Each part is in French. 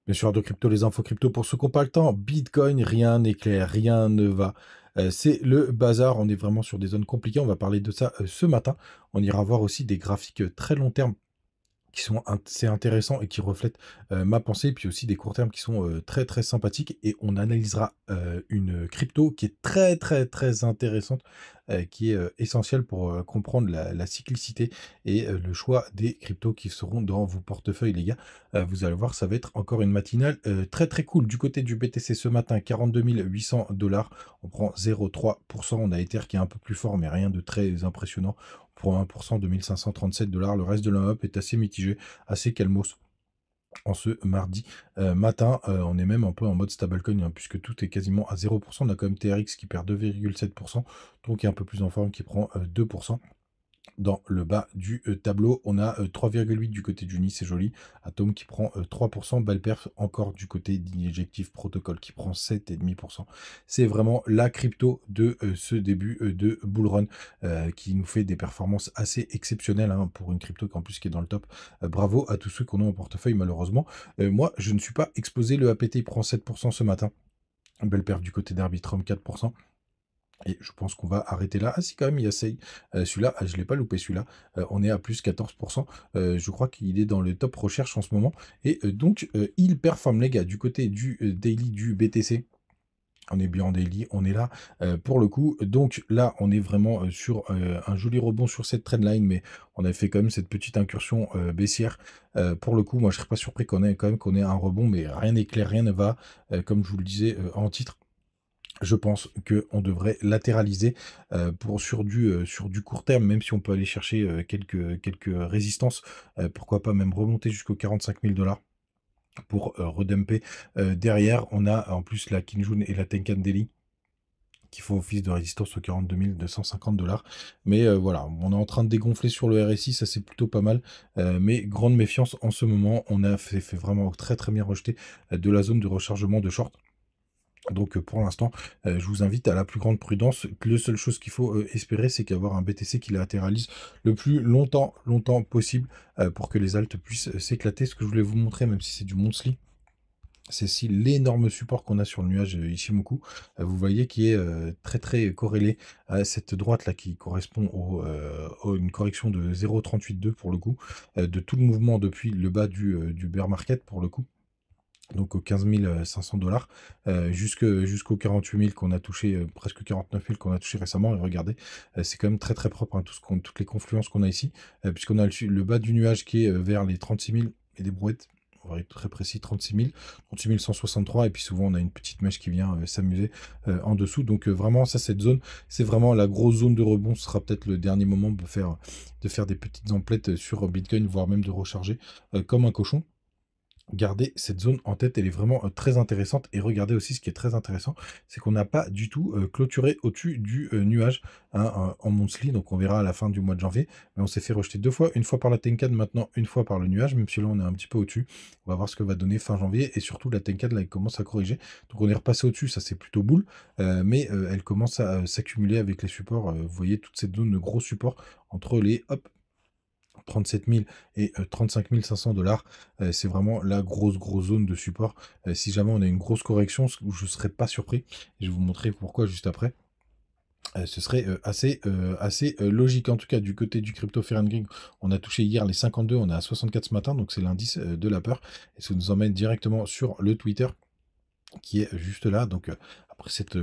Bien sûr, de crypto, les infos crypto pour ceux qui n'ont pas le temps. Bitcoin, rien n'est clair, rien ne va. C'est le bazar, on est vraiment sur des zones compliquées. On va parler de ça ce matin. On ira voir aussi des graphiques très long terme qui sont assez intéressants et qui reflètent ma pensée, puis aussi des courts termes qui sont très très sympathiques. Et on analysera une crypto qui est très très très intéressante, qui est essentielle pour comprendre la cyclicité et le choix des cryptos qui seront dans vos portefeuilles, les gars. Vous allez voir, ça va être encore une matinale très très cool. Du côté du BTC ce matin, 42 800 dollars. On prend 0,3%. On a Ether qui est un peu plus fort, mais rien de très impressionnant pour 1% de 1537 dollars. Le reste de la est assez mitigé, assez calmos en ce mardi matin. On est même un peu en mode stablecoin, hein, puisque tout est quasiment à 0%. On a quand même TRX qui perd 2,7%, donc qui est un peu plus en forme, qui prend 2%. Dans le bas du tableau, on a 3,8 du côté du Nice, c'est joli. Atom qui prend 3%. Belle perf encore du côté d'Injective Protocol qui prend 7,5%. C'est vraiment la crypto de ce début de bull run qui nous fait des performances assez exceptionnelles, hein, pour une crypto qui en plus qui est dans le top. Bravo à tous ceux qu'on a en portefeuille malheureusement. Moi, je ne suis pas exposé. Le APT il prend 7% ce matin. Belle perf du côté d'Arbitrum, 4%. Et je pense qu'on va arrêter là. Ah si, quand même, il y a Sei. Celui-là, je ne l'ai pas loupé, celui-là. On est à plus 14%. Je crois qu'il est dans le top recherche en ce moment. Et donc, il performe, les gars, du côté du daily du BTC. On est bien en daily, on est là pour le coup. Donc là, on est vraiment sur un joli rebond sur cette trendline, mais on a fait quand même cette petite incursion baissière. Pour le coup, moi, je ne serais pas surpris qu'on ait un rebond, mais rien n'est clair, rien ne va. Comme je vous le disais en titre. Je pense qu'on devrait latéraliser sur du court terme, même si on peut aller chercher quelques résistances, pourquoi pas même remonter jusqu'aux 45 000 dollars pour redumper. Derrière, on a en plus la Kinjun et la Tenkan Daily qui font office de résistance aux 42 250 dollars. Mais voilà, on est en train de dégonfler sur le RSI, ça c'est plutôt pas mal. Mais grande méfiance en ce moment, on a fait vraiment très très bien rejeter de la zone de rechargement de short. Donc pour l'instant, je vous invite à la plus grande prudence. La seule chose qu'il faut espérer, c'est qu'avoir un BTC qui latéralise le plus longtemps possible pour que les altes puissent s'éclater. Ce que je voulais vous montrer, même si c'est du monthly, c'est si l'énorme support qu'on a sur le nuage Ichimoku, vous voyez qui est très très corrélé à cette droite là qui correspond une correction de 0,382 pour le coup, de tout le mouvement depuis le bas du bear market pour le coup, donc aux 15 500 dollars, jusqu'aux 48 000 qu'on a touché, presque 49 000 qu'on a touché récemment. Et regardez, c'est quand même très très propre, hein, toutes les confluences qu'on a ici, puisqu'on a le bas du nuage qui est vers les 36 000 et des brouettes. On va être très précis, 36 000, 36 163, et puis souvent on a une petite mèche qui vient s'amuser en dessous. Donc vraiment, ça, cette zone, c'est vraiment la grosse zone de rebond. Ce sera peut-être le dernier moment de faire des petites emplettes sur Bitcoin, voire même de recharger comme un cochon. Gardez cette zone en tête, elle est vraiment très intéressante. Et regardez aussi, ce qui est très intéressant, c'est qu'on n'a pas du tout clôturé au-dessus du nuage, hein, en monthly. Donc on verra à la fin du mois de janvier. Mais on s'est fait rejeter deux fois, une fois par la Tenkan, maintenant une fois par le nuage, même si là on est un petit peu au-dessus. On va voir ce que va donner fin janvier. Et surtout, la Tenkan, là, elle commence à corriger. Donc on est repassé au-dessus, ça c'est plutôt boule. Mais elle commence à s'accumuler avec les supports. Vous voyez toute cette zone de gros support entre les hop, 37 000 et 35 500 dollars. C'est vraiment la grosse zone de support. Si jamais on a une grosse correction, je ne serais pas surpris. Je vais vous montrer pourquoi juste après. Ce serait assez logique. En tout cas, du côté du crypto Fear and Greed, on a touché hier les 52, on est à 64 ce matin, donc c'est l'indice de la peur. Et ça nous emmène directement sur le Twitter qui est juste là. Donc après cette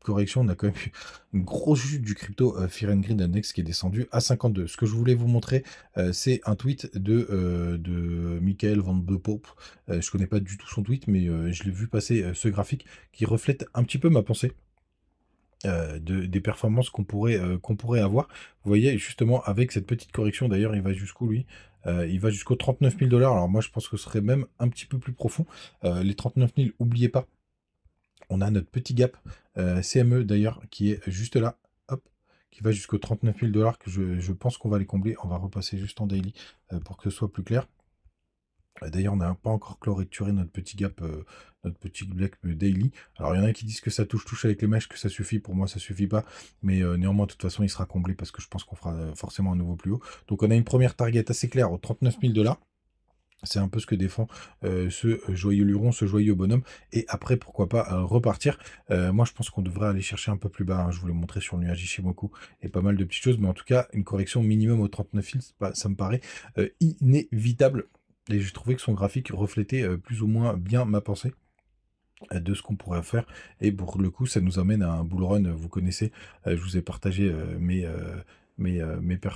correction, on a quand même eu une grosse chute du crypto Fear and Greed Index qui est descendu à 52. Ce que je voulais vous montrer, c'est un tweet de Michael Van de Pope. Je connais pas du tout son tweet, mais je l'ai vu passer ce graphique qui reflète un petit peu ma pensée. Des performances qu'on pourrait avoir. Vous voyez, justement, avec cette petite correction, d'ailleurs, il va jusqu'où, lui? Il va jusqu'aux 39 000 dollars. Alors moi, je pense que ce serait même un petit peu plus profond. Les 39 000, oubliez pas, on a notre petit gap CME d'ailleurs qui est juste là, hop, qui va jusqu'aux 39 000 dollars que je pense qu'on va les combler. On va repasser juste en daily pour que ce soit plus clair. D'ailleurs, on n'a pas encore clôturé notre petit gap daily. Alors, il y en a qui disent que ça touche avec les mèches, que ça suffit. Pour moi, ça suffit pas. Mais néanmoins, de toute façon, il sera comblé parce que je pense qu'on fera forcément un nouveau plus haut. Donc, on a une première target assez claire aux 39 000 dollars. C'est un peu ce que défend ce joyeux luron, ce joyeux bonhomme. Et après, pourquoi pas repartir. Moi, je pense qu'on devrait aller chercher un peu plus bas, hein. Je vous l'ai montré sur le nuage Ishimoku et pas mal de petites choses. Mais en tout cas, une correction minimum au 39 fils, ça me paraît inévitable. Et j'ai trouvé que son graphique reflétait plus ou moins bien ma pensée de ce qu'on pourrait faire. Et pour le coup, ça nous amène à un bull run. Vous connaissez, je vous ai partagé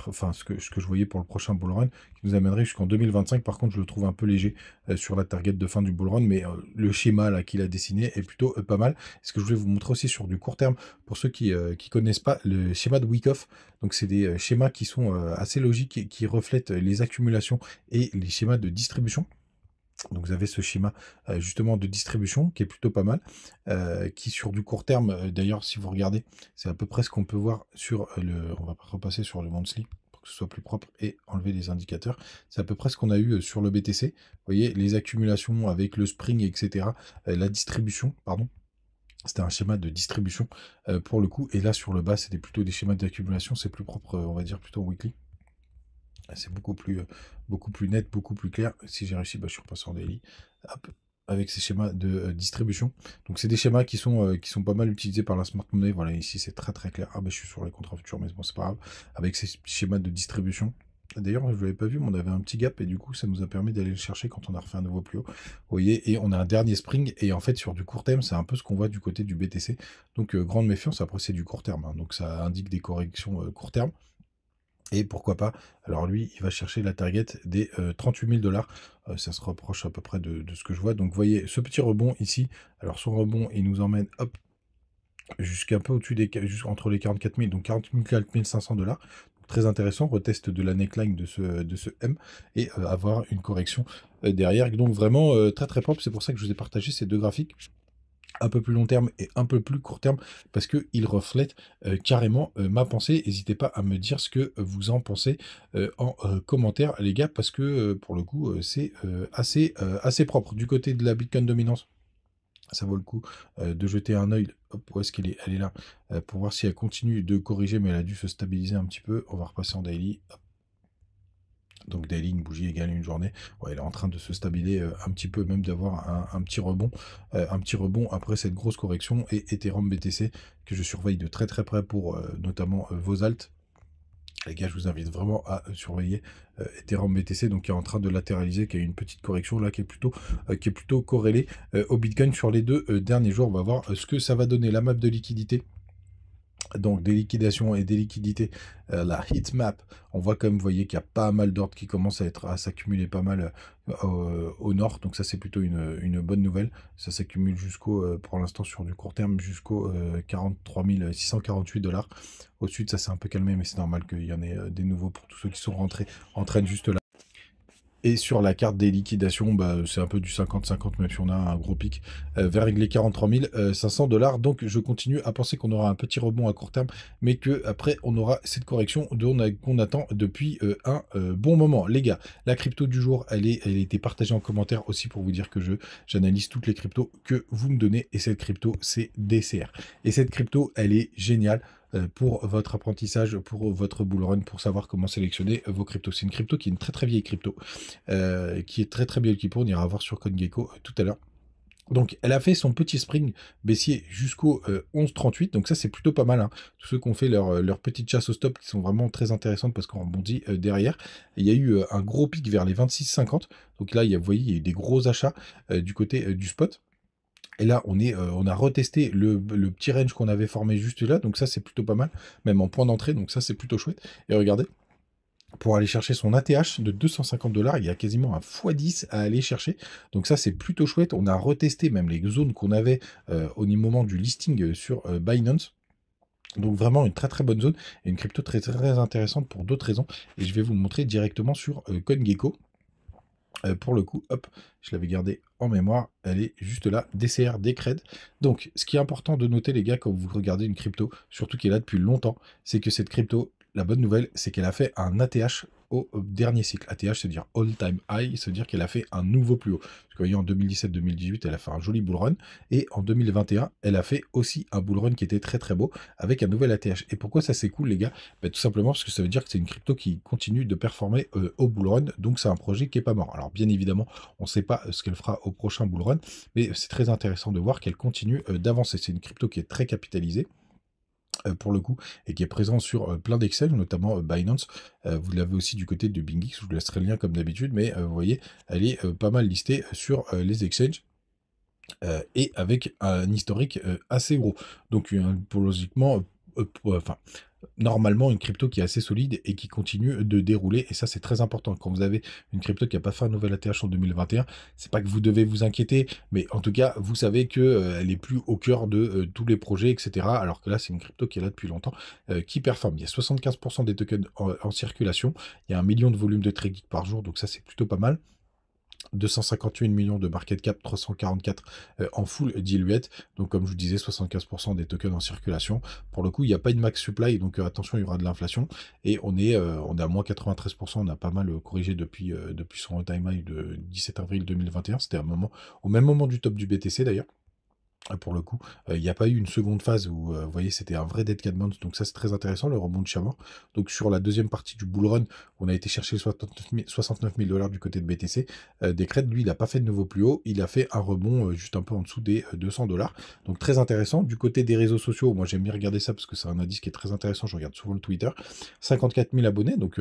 enfin, ce que je voyais pour le prochain bull run, qui nous amènerait jusqu'en 2025. Par contre, je le trouve un peu léger sur la target de fin du bull run, mais le schéma là qu'il a dessiné est plutôt pas mal. Ce que je voulais vous montrer aussi sur du court terme, pour ceux qui connaissent pas le schéma de Wyckoff. Donc c'est des schémas qui sont assez logiques et qui reflètent les accumulations et les schémas de distribution. Donc vous avez ce schéma justement de distribution qui est plutôt pas mal, qui sur du court terme, d'ailleurs si vous regardez, c'est à peu près ce qu'on peut voir sur on va repasser sur le monthly pour que ce soit plus propre et enlever les indicateurs. C'est à peu près ce qu'on a eu sur le BTC. Vous voyez, les accumulations avec le spring, etc. La distribution, pardon. C'était un schéma de distribution pour le coup. Et là sur le bas, c'était plutôt des schémas d'accumulation. C'est plus propre, on va dire plutôt weekly. C'est beaucoup plus net, beaucoup plus clair. Si j'ai réussi, bah, je suis repassé en daily. Hop, avec ces schémas de distribution. Donc c'est des schémas qui sont pas mal utilisés par la smart money. Voilà, ici c'est très très clair. Ah bah je suis sur les contrats futurs, mais bon, c'est pas grave. Avec ces schémas de distribution. D'ailleurs, je ne l'avais pas vu, mais on avait un petit gap et du coup, ça nous a permis d'aller le chercher quand on a refait un nouveau plus haut. Vous voyez, et on a un dernier spring. Et en fait, sur du court terme, c'est un peu ce qu'on voit du côté du BTC. Donc, grande méfiance. Après, c'est du court terme, hein. Donc, ça indique des corrections court terme. Et pourquoi pas, alors lui, il va chercher la target des 38 000 $. Ça se rapproche à peu près de ce que je vois. Donc, vous voyez, ce petit rebond ici, alors son rebond, il nous emmène, hop, jusqu'un peu au-dessus entre les 44 000, donc 44 500 $. Donc, très intéressant, retest de la neckline de ce M, et avoir une correction derrière. Donc, vraiment très très propre. C'est pour ça que je vous ai partagé ces deux graphiques, un peu plus long terme et un peu plus court terme, parce qu'il reflète carrément ma pensée. N'hésitez pas à me dire ce que vous en pensez en commentaire, les gars, parce que pour le coup, c'est assez propre. Du côté de la Bitcoin dominance, ça vaut le coup de jeter un œil. Hop, où est-ce qu'elle est? Elle est là, pour voir si elle continue de corriger, mais elle a dû se stabiliser un petit peu. On va repasser en daily. Hop. Donc daily, une bougie égale une journée. Ouais, elle est en train de se stabiliser un petit peu, même d'avoir un petit rebond. Un petit rebond après cette grosse correction. Et Ethereum BTC, que je surveille de très très près pour notamment vos alts. Les gars, je vous invite vraiment à surveiller Ethereum BTC, donc qui est en train de latéraliser, qui a eu une petite correction là, qui est plutôt corrélée au Bitcoin sur les deux derniers jours. On va voir ce que ça va donner. La map de liquidité, donc des liquidations et des liquidités, la heat map, on voit quand même, vous voyez qu'il y a pas mal d'ordres qui commencent à s'accumuler pas mal au nord, donc ça c'est plutôt une bonne nouvelle. Ça s'accumule pour l'instant sur du court terme, jusqu'au 43 648 $. Au sud, ça s'est un peu calmé, mais c'est normal qu'il y en ait des nouveaux pour tous ceux qui sont rentrés en train juste là. Et sur la carte des liquidations, bah, c'est un peu du 50-50, même si on a un gros pic vers les 43 500 $. Donc je continue à penser qu'on aura un petit rebond à court terme, mais qu'après on aura cette correction qu'on attend depuis un bon moment. Les gars, la crypto du jour, elle a été partagée en commentaire aussi pour vous dire que j'analyse toutes les cryptos que vous me donnez. Et cette crypto, c'est DCR. Et cette crypto, elle est géniale pour votre apprentissage, pour votre bull run, pour savoir comment sélectionner vos cryptos. C'est une crypto qui est une très très vieille crypto, qui est très très bien équipée. On ira voir sur CoinGecko tout à l'heure. Donc, elle a fait son petit spring baissier jusqu'au 11,38. Donc, ça, c'est plutôt pas mal, hein. Tous ceux qui ont fait leur petite chasse au stop, qui sont vraiment très intéressantes parce qu'on rebondit derrière. Il y a eu un gros pic vers les 26,50. Donc là, vous voyez, il y a eu des gros achats du côté du spot. Et là, on a retesté le petit range qu'on avait formé juste là. Donc ça, c'est plutôt pas mal, même en point d'entrée. Donc ça, c'est plutôt chouette. Et regardez, pour aller chercher son ATH de 250 $, il y a quasiment un x10 à aller chercher. Donc ça, c'est plutôt chouette. On a retesté même les zones qu'on avait au moment du listing sur Binance. Donc vraiment une très très bonne zone et une crypto très très intéressante pour d'autres raisons. Et je vais vous le montrer directement sur CoinGecko. Pour le coup, hop, je l'avais gardé en mémoire, elle est juste là, DCR, Decred. Donc, ce qui est important de noter, les gars, quand vous regardez une crypto, surtout qui est là depuis longtemps, c'est que cette crypto, la bonne nouvelle, c'est qu'elle a fait un ATH au dernier cycle. ATH, c'est-à-dire all time high, c'est-à-dire qu'elle a fait un nouveau plus haut. Parce que vous voyez, en 2017-2018, elle a fait un joli bull run, et en 2021, elle a fait aussi un bull run qui était très très beau, avec un nouvel ATH. Et pourquoi ça c'est cool les gars? Bah, tout simplement parce que ça veut dire que c'est une crypto qui continue de performer au bull run, donc c'est un projet qui est pas mort. Alors bien évidemment, on ne sait pas ce qu'elle fera au prochain bull run, mais c'est très intéressant de voir qu'elle continue d'avancer. C'est une crypto qui est très capitalisée, pour le coup, et qui est présent sur plein d'exchanges, notamment Binance. Vous l'avez aussi du côté de BingX, je vous laisserai le lien comme d'habitude, mais vous voyez, elle est pas mal listée sur les exchanges. Et avec un historique assez gros. Donc, logiquement, enfin, normalement, une crypto qui est assez solide et qui continue de dérouler. Et ça, c'est très important. Quand vous avez une crypto qui n'a pas fait un nouvel ATH en 2021, c'est pas que vous devez vous inquiéter, mais en tout cas, vous savez que elle est plus au cœur de tous les projets, etc. Alors que là, c'est une crypto qui est là depuis longtemps, qui performe. Il y a 75% des tokens en circulation. Il y a 1 million de volume de trading par jour, donc ça, c'est plutôt pas mal. 258 millions de market cap, 344 en full diluette. Donc comme je vous disais, 75% des tokens en circulation. Pour le coup, il n'y a pas une max supply, donc attention, il y aura de l'inflation. Et on est à moins 93%, on a pas mal corrigé depuis son time high de 17 avril 2021. C'était au même moment du top du BTC d'ailleurs. Pour le coup, il n'y a pas eu une seconde phase où, vous voyez, c'était un vrai dead cat bounce, donc ça c'est très intéressant, le rebond de Chamor. Donc sur la deuxième partie du bull run, on a été chercher 69 000 $ du côté de BTC. Decred, lui, il n'a pas fait de nouveau plus haut, il a fait un rebond juste un peu en dessous des 200 $. Donc très intéressant. Du côté des réseaux sociaux, moi j'aime bien regarder ça parce que c'est un indice qui est très intéressant, je regarde souvent le Twitter. 54 000 abonnés, donc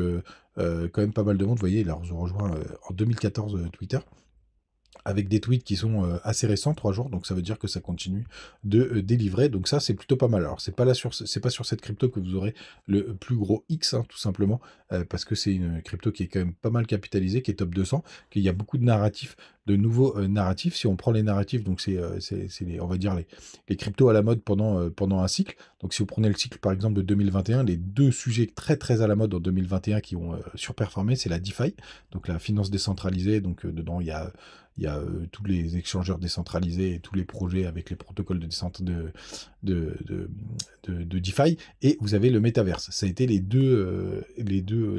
quand même pas mal de monde, vous voyez, il a rejoint en 2014 Twitter, avec des tweets qui sont assez récents, 3 jours, donc ça veut dire que ça continue de délivrer, donc ça c'est plutôt pas mal. Alors c'est pas sur cette crypto que vous aurez le plus gros X, hein, tout simplement, parce que c'est une crypto qui est quand même pas mal capitalisée, qui est top 200, qu'il y a beaucoup de narratifs, de nouveaux narratifs. Si on prend les narratifs, donc c'est on va dire les cryptos à la mode pendant un cycle. Donc si vous prenez le cycle par exemple de 2021, les deux sujets très très à la mode en 2021 qui ont surperformé, c'est la DeFi, donc la finance décentralisée, donc dedans il y a tous les échangeurs décentralisés et tous les projets avec les protocoles de DeFi, et vous avez le métaverse. Ça a été les deux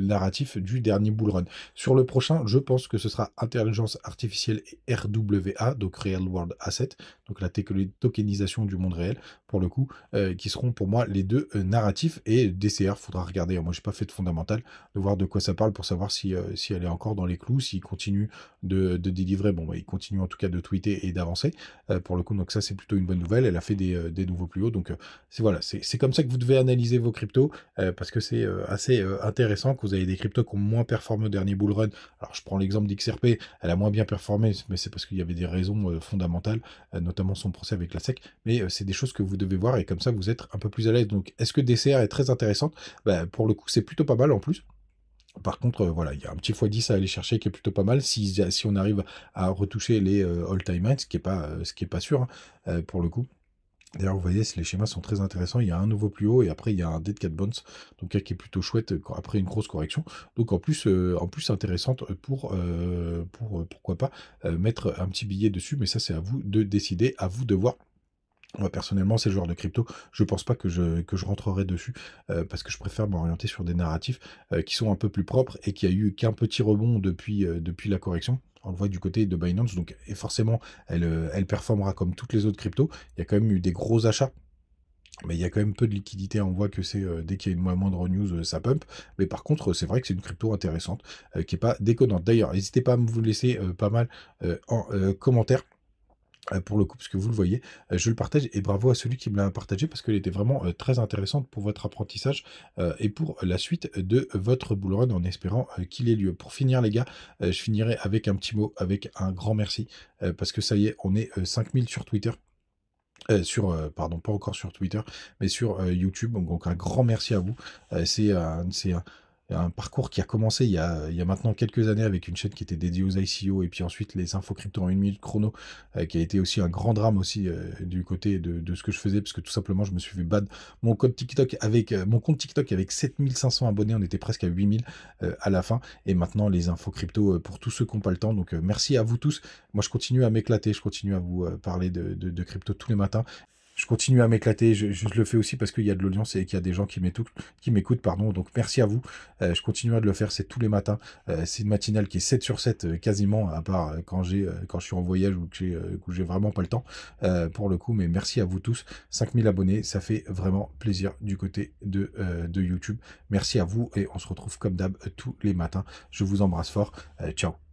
narratifs du dernier bull run. Sur le prochain, je pense que ce sera intelligence artificielle et RWA, donc Real World Asset, donc la tokenisation du monde réel, pour le coup, qui seront pour moi les deux narratifs. Et DCR, faudra regarder, moi j'ai pas fait de fondamental, de voir de quoi ça parle pour savoir si elle est encore dans les clous, s'il continue de délivrer. Bon, il continue en tout cas de tweeter et d'avancer, pour le coup, donc ça c'est plutôt une bonne nouvelle. Elle a fait des nouveaux plus hauts, donc voilà, c'est comme ça que vous devez analyser vos cryptos, parce que c'est assez intéressant que vous avez des cryptos qui ont moins performé au dernier bull run. Alors je prends l'exemple d'XRP, elle a moins bien performé, mais c'est parce qu'il y avait des raisons fondamentales, notamment son procès avec la SEC, mais c'est des choses que vous devez voir, et comme ça vous êtes un peu plus à l'aise. Donc est-ce que DCR est très intéressante? Pour le coup c'est plutôt pas mal en plus. Par contre, voilà, il y a un petit x10 à aller chercher qui est plutôt pas mal si on arrive à retoucher les all-time highs, ce qui est pas sûr, hein, pour le coup. D'ailleurs, vous voyez, les schémas sont très intéressants. Il y a un nouveau plus haut et après il y a un dead cat bounce, donc qui est plutôt chouette après une grosse correction. Donc en plus intéressante pour pourquoi pas mettre un petit billet dessus, mais ça c'est à vous de décider, à vous de voir. Moi, personnellement, ces joueurs de crypto, je pense pas que je rentrerai dessus, parce que je préfère m'orienter sur des narratifs qui sont un peu plus propres et qui a eu qu'un petit rebond depuis la correction. On le voit du côté de Binance, donc et forcément, elle performera comme toutes les autres cryptos. Il y a quand même eu des gros achats, mais il y a quand même peu de liquidité. On voit que c'est dès qu'il y a une moindre news, ça pump. Mais par contre, c'est vrai que c'est une crypto intéressante, qui est pas déconnante. D'ailleurs, n'hésitez pas à vous laisser pas mal en commentaire, pour le coup, parce que vous le voyez, je le partage, et bravo à celui qui me l'a partagé parce qu'elle était vraiment très intéressante pour votre apprentissage et pour la suite de votre bull run, en espérant qu'il ait lieu. Pour finir les gars, je finirai avec un petit mot, avec un grand merci, parce que ça y est, on est 5000 sur Twitter. Pardon, pas encore sur Twitter, mais sur YouTube. Donc un grand merci à vous. C'est un parcours qui a commencé il y a maintenant quelques années avec une chaîne qui était dédiée aux ICO, et puis ensuite les infos crypto en 1 minute chrono, qui a été aussi un grand drame aussi du côté de ce que je faisais, parce que tout simplement je me suis fait ban mon compte TikTok avec 7500 abonnés, on était presque à 8000 à la fin, et maintenant les infos crypto pour tous ceux qui n'ont pas le temps. Donc merci à vous tous. Moi je continue à m'éclater, je continue à vous parler de crypto tous les matins. Je continue à m'éclater. Je le fais aussi parce qu'il y a de l'audience et qu'il y a des gens qui m'écoutent, pardon. Donc merci à vous. Je continuerai de le faire, c'est tous les matins. C'est une matinale qui est 7 sur 7 quasiment, à part quand je suis en voyage ou que j'ai vraiment pas le temps pour le coup. Mais merci à vous tous. 5000 abonnés, ça fait vraiment plaisir du côté de YouTube. Merci à vous et on se retrouve comme d'hab tous les matins. Je vous embrasse fort. Ciao.